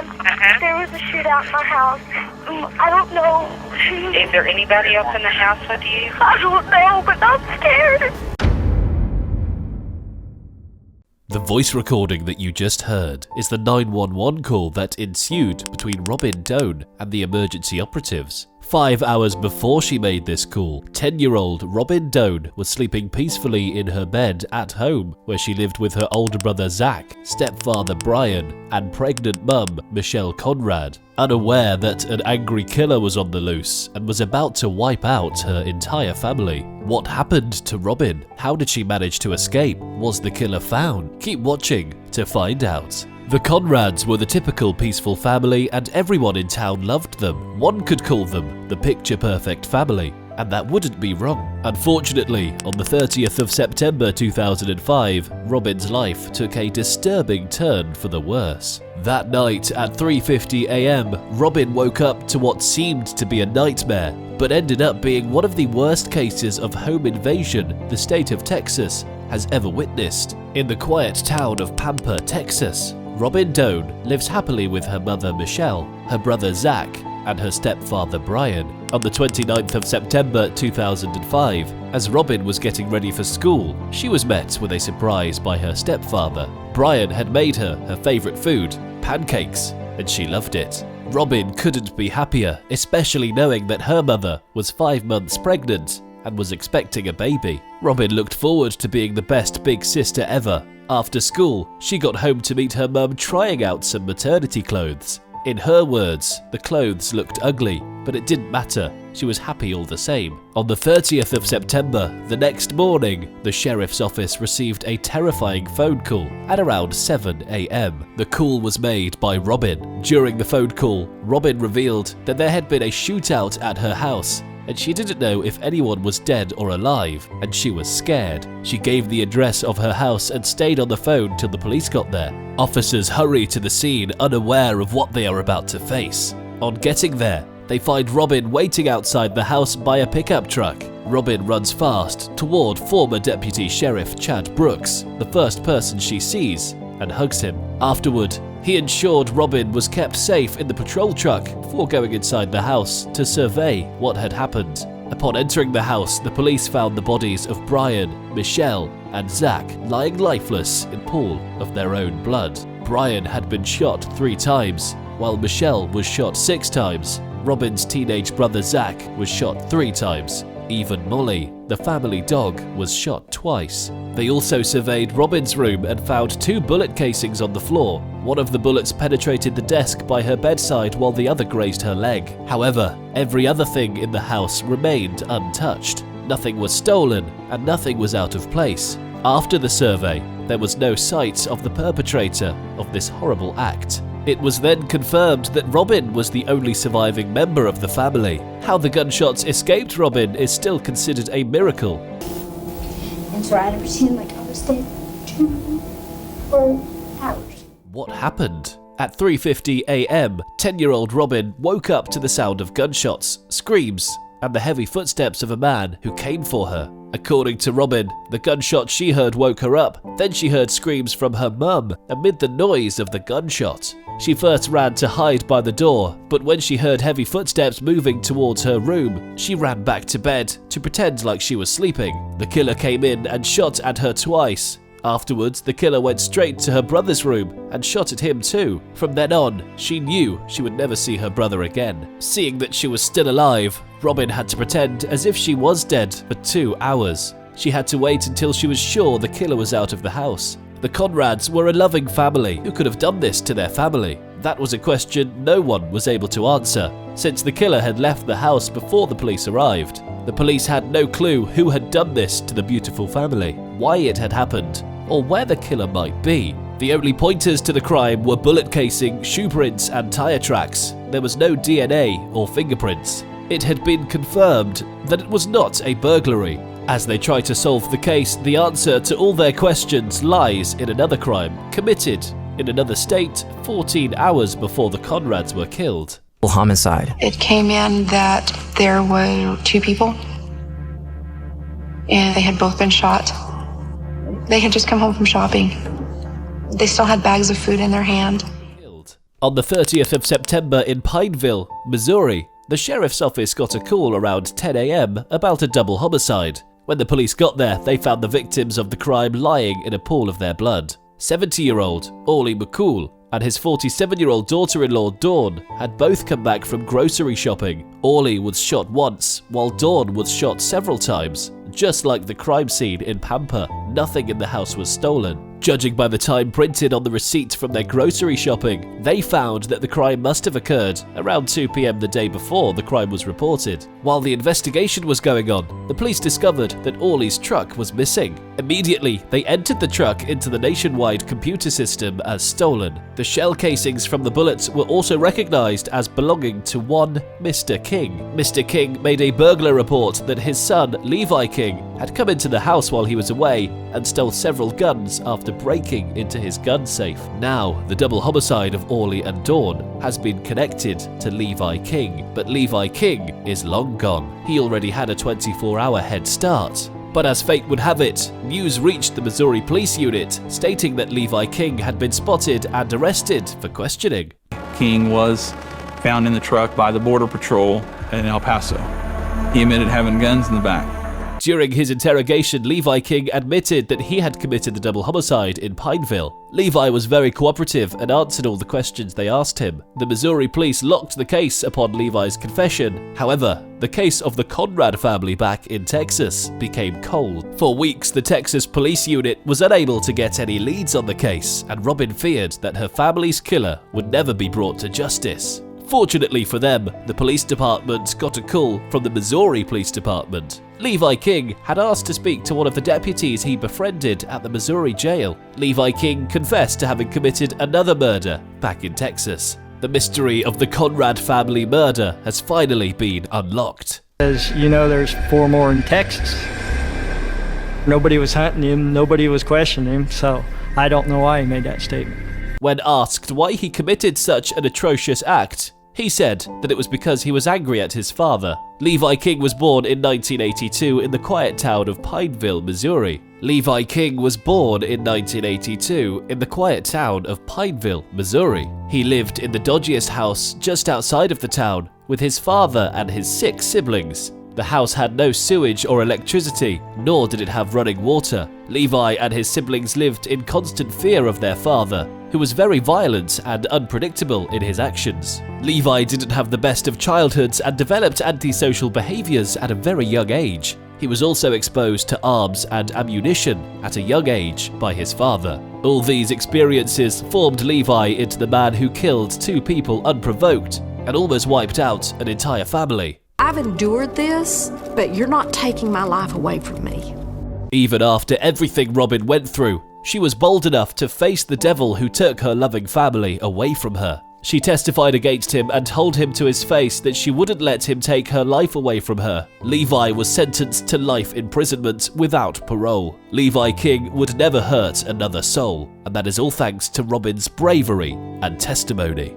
ma'am. There was a shootout in my house. I don't know. Is there anybody else in the house with you? I don't know, but I'm scared. The voice recording that you just heard is the 911 call that ensued between Robin Doan and the emergency operatives. 5 hours before she made this call, 10-year-old Robin Doan was sleeping peacefully in her bed at home, where she lived with her older brother Zach, stepfather Brian, and pregnant mum Michell Conrad, unaware that an angry killer was on the loose and was about to wipe out her entire family. What happened to Robin? How did she manage to escape? Was the killer found? Keep watching to find out. The Conrads were the typical peaceful family, and everyone in town loved them. One could call them the picture-perfect family, and that wouldn't be wrong. Unfortunately, on the 30th of September 2005, Robin's life took a disturbing turn for the worse. That night at 3:50 a.m, Robin woke up to what seemed to be a nightmare, but ended up being one of the worst cases of home invasion the state of Texas has ever witnessed. In the quiet town of Pampa, Texas, Robin Doan lives happily with her mother Michelle, her brother Zach, and her stepfather Brian. On the 29th of September 2005, as Robin was getting ready for school, she was met with a surprise by her stepfather. Brian had made her favourite food, pancakes, and she loved it. Robin couldn't be happier, especially knowing that her mother was 5 months pregnant and was expecting a baby. Robin looked forward to being the best big sister ever. After school, she got home to meet her mum trying out some maternity clothes. In her words, the clothes looked ugly, but it didn't matter. She was happy all the same. On the 30th of September, the next morning, the sheriff's office received a terrifying phone call at around 7 a.m. The call was made by Robin. During the phone call, Robin revealed that there had been a shootout at her house, and she didn't know if anyone was dead or alive, and she was scared. She gave the address of her house and stayed on the phone till the police got there. Officers hurry to the scene, unaware of what they are about to face. On getting there, they find Robin waiting outside the house by a pickup truck. Robin runs fast toward former Deputy Sheriff Chad Brooks, the first person she sees, and hugs him. Afterward, he ensured Robin was kept safe in the patrol truck before going inside the house to survey what had happened. Upon entering the house, the police found the bodies of Brian, Michelle, and Zach lying lifeless in a pool of their own blood. Brian had been shot 3 times, while Michelle was shot 6 times. Robin's teenage brother Zach was shot 3 times. Even Molly, the family dog, was shot twice. They also surveyed Robin's room and found 2 bullet casings on the floor. One of the bullets penetrated the desk by her bedside while the other grazed her leg. However, every other thing in the house remained untouched. Nothing was stolen and nothing was out of place. After the survey, there was no sight of the perpetrator of this horrible act. It was then confirmed that Robin was the only surviving member of the family. How the gunshots escaped Robin is still considered a miracle. And so I'd never seen my daughter's dead 24 hours. What happened? At 3:50 a.m, 10-year-old Robin woke up to the sound of gunshots, screams, and the heavy footsteps of a man who came for her. According to Robin, the gunshot she heard woke her up. Then she heard screams from her mum amid the noise of the gunshot. She first ran to hide by the door, but when she heard heavy footsteps moving towards her room, she ran back to bed to pretend like she was sleeping. The killer came in and shot at her twice. Afterwards, the killer went straight to her brother's room and shot at him too. From then on, she knew she would never see her brother again. Seeing that she was still alive, Robin had to pretend as if she was dead for 2 hours. She had to wait until she was sure the killer was out of the house. The Conrads were a loving family. Who could have done this to their family? That was a question no one was able to answer, since the killer had left the house before the police arrived. The police had no clue who had done this to the beautiful family, why it had happened, or where the killer might be. The only pointers to the crime were bullet casing, shoe prints, and tire tracks. There was no DNA or fingerprints. It had been confirmed that it was not a burglary. As they try to solve the case, the answer to all their questions lies in another crime, committed in another state 14 hours before the Conrads were killed. Homicide. It came in that there were 2 people, and they had both been shot. They had just come home from shopping. They still had bags of food in their hand. On the 30th of September in Pineville, Missouri, the sheriff's office got a call around 10 a.m. about a double homicide. When the police got there, they found the victims of the crime lying in a pool of their blood. 70-year-old Orly McCool and his 47-year-old daughter-in-law Dawn had both come back from grocery shopping. Orly was shot once, while Dawn was shot several times. Just like the crime scene in Pampa, nothing in the house was stolen. Judging by the time printed on the receipt from their grocery shopping, they found that the crime must have occurred around 2 p.m. the day before the crime was reported. While the investigation was going on, the police discovered that Orly's truck was missing. Immediately, they entered the truck into the nationwide computer system as stolen. The shell casings from the bullets were also recognized as belonging to one Mr. King. Mr. King made a burglar report that his son, Levi King, had come into the house while he was away and stole several guns after breaking into his gun safe. Now, the double homicide of Orly and Dawn has been connected to Levi King, but Levi King is long gone. He already had a 24-hour head start. But as fate would have it, news reached the Missouri Police Unit stating that Levi King had been spotted and arrested for questioning. King was found in the truck by the Border Patrol in El Paso. He admitted having guns in the back. During his interrogation, Levi King admitted that he had committed the double homicide in Pineville. Levi was very cooperative and answered all the questions they asked him. The Missouri police locked the case upon Levi's confession. However, the case of the Conrad family back in Texas became cold. For weeks, the Texas Police Unit was unable to get any leads on the case, and Robin feared that her family's killer would never be brought to justice. Fortunately for them, the police department got a call from the Missouri Police Department. Levi King had asked to speak to one of the deputies he befriended at the Missouri jail. Levi King confessed to having committed another murder back in Texas. The mystery of the Conrad family murder has finally been unlocked. As you know, there's 4 more in Texas. Nobody was hunting him, nobody was questioning him, so I don't know why he made that statement. When asked why he committed such an atrocious act, he said that it was because he was angry at his father. Levi King was born in 1982 in the quiet town of Pineville, Missouri. Levi King was born in 1982 in the quiet town of Pineville, Missouri. He lived in the dodgiest house just outside of the town with his father and his 6 siblings. The house had no sewage or electricity, nor did it have running water. Levi and his siblings lived in constant fear of their father, who was very violent and unpredictable in his actions. Levi didn't have the best of childhoods and developed antisocial behaviors at a very young age. He was also exposed to arms and ammunition at a young age by his father. All these experiences formed Levi into the man who killed 2 people unprovoked and almost wiped out an entire family. I've endured this, but you're not taking my life away from me. Even after everything Robin went through, she was bold enough to face the devil who took her loving family away from her. She testified against him and told him to his face that she wouldn't let him take her life away from her. Levi was sentenced to life imprisonment without parole. Levi King would never hurt another soul, and that is all thanks to Robin's bravery and testimony.